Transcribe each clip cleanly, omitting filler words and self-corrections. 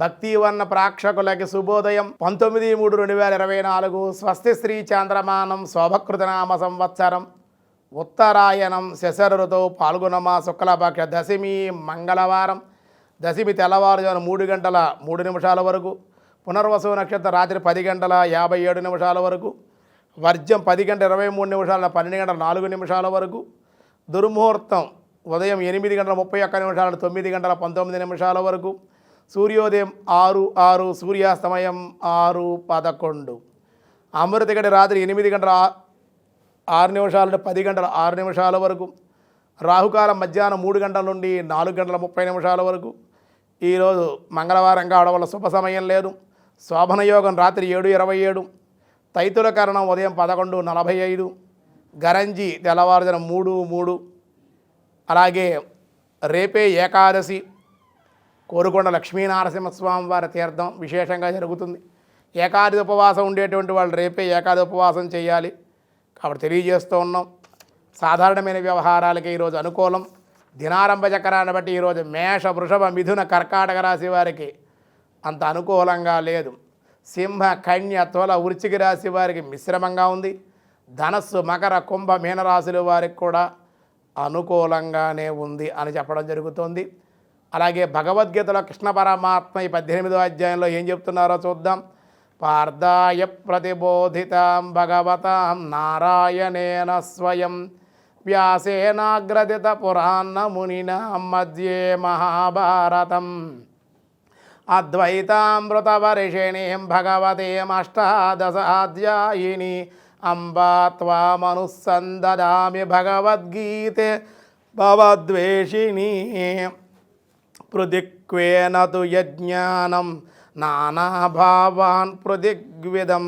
భక్తివన్న ప్రేక్షకులకి శుభోదయం. 19/3/2024 స్వస్తి శ్రీ చాంద్రమానం శోభకృతనామ సంవత్సరం ఉత్తరాయణం శశర ఋతువు పాల్గొనమ శుక్లపక్ష దశమి మంగళవారం. దశమి తెల్లవారుజామున 3:03 వరకు, పునర్వసు నక్షత్రం రాత్రి 10:57 వరకు, వర్జం 10:23 12:04 వరకు, దుర్ముహూర్తం ఉదయం 8:31 9:19 వరకు, సూర్యోదయం 6:06, సూర్యాస్తమయం 6:11. అమృతగడి రాత్రి 8:06 10:06 వరకు, రాహుకాలం మధ్యాహ్నం 3 గంటల నుండి 4:30 వరకు. ఈరోజు మంగళవారం కావడం వల్ల శుభ సమయం లేదు. శోభనయోగం రాత్రి 7:27, తైతుల కరణం ఉదయం 11:45, గరంజి తెల్లవారుజామున 3:03. అలాగే రేపే ఏకాదశి, కోరుకొండ లక్ష్మీనరసింహస్వామి వారి తీర్థం విశేషంగా జరుగుతుంది. ఏకాదశి ఉపవాసం ఉండేటువంటి వాళ్ళు రేపే ఏకాదశి ఉపవాసం చేయాలి కాబట్టి తెలియజేస్తూ ఉన్నాం. సాధారణమైన వ్యవహారాలకి ఈరోజు అనుకూలం. దినారంభ చక్రాన్ని బట్టి ఈరోజు మేష, వృషభ, మిథున, కర్కాటక రాశి వారికి అంత అనుకూలంగా లేదు. సింహ, కన్య, తుల, వృశ్చిక రాశి వారికి మిశ్రమంగా ఉంది. ధనస్సు, మకర, కుంభ, మీనరాశుల వారికి కూడా అనుకూలంగానే ఉంది అని చెప్పడం జరుగుతుంది. అలాగే భగవద్గీతలో కృష్ణ పరమాత్మ ఈ 18వ అధ్యాయంలో ఏం చెప్తున్నారో చూద్దాం. పార్థాయ ప్రతిబోధితాం భగవతాం నారాయణేన స్వయం వ్యాసేనాగ్రదిత పురాణ మునినా మధ్యే మహాభారతం అద్వైతామృతవర్షిణీం భగవతీం అష్టాదశాధ్యాయిని అంబా త్వామనుసందదామి భగవద్గీతే భవద్వేషిణీ పృథిక్వేన తు యజ్ఞానం నానాభావాన్ పృథిగ్విదం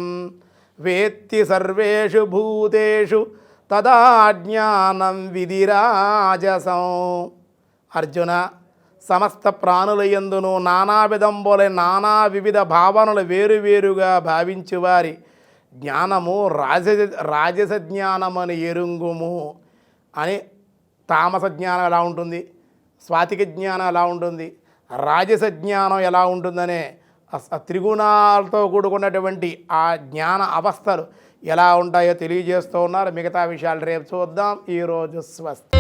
వేత్తి సర్వేషు భూతేషు తదా జ్ఞానం విధిరాజసం. అర్జున, సమస్త ప్రాణుల యందును నానావిధంబోలే నానా వివిధ భావనలు వేరువేరుగా భావించు వారి జ్ఞానము రాజస జ్ఞానమని ఎరుంగుము అని. తామస జ్ఞానం ఎలా ఉంటుంది, స్వాతిక జ్ఞానం ఎలా ఉంటుంది, రాజస జ్ఞానం ఎలా ఉంటుందనే త్రిగుణాలతో కూడుకున్నటువంటి ఆ జ్ఞాన అవస్థలు ఎలా ఉంటాయో తెలియజేస్తూ ఉన్నారు. మిగతా విషయాలు రేపు చూద్దాం. ఈరోజు స్వస్తి.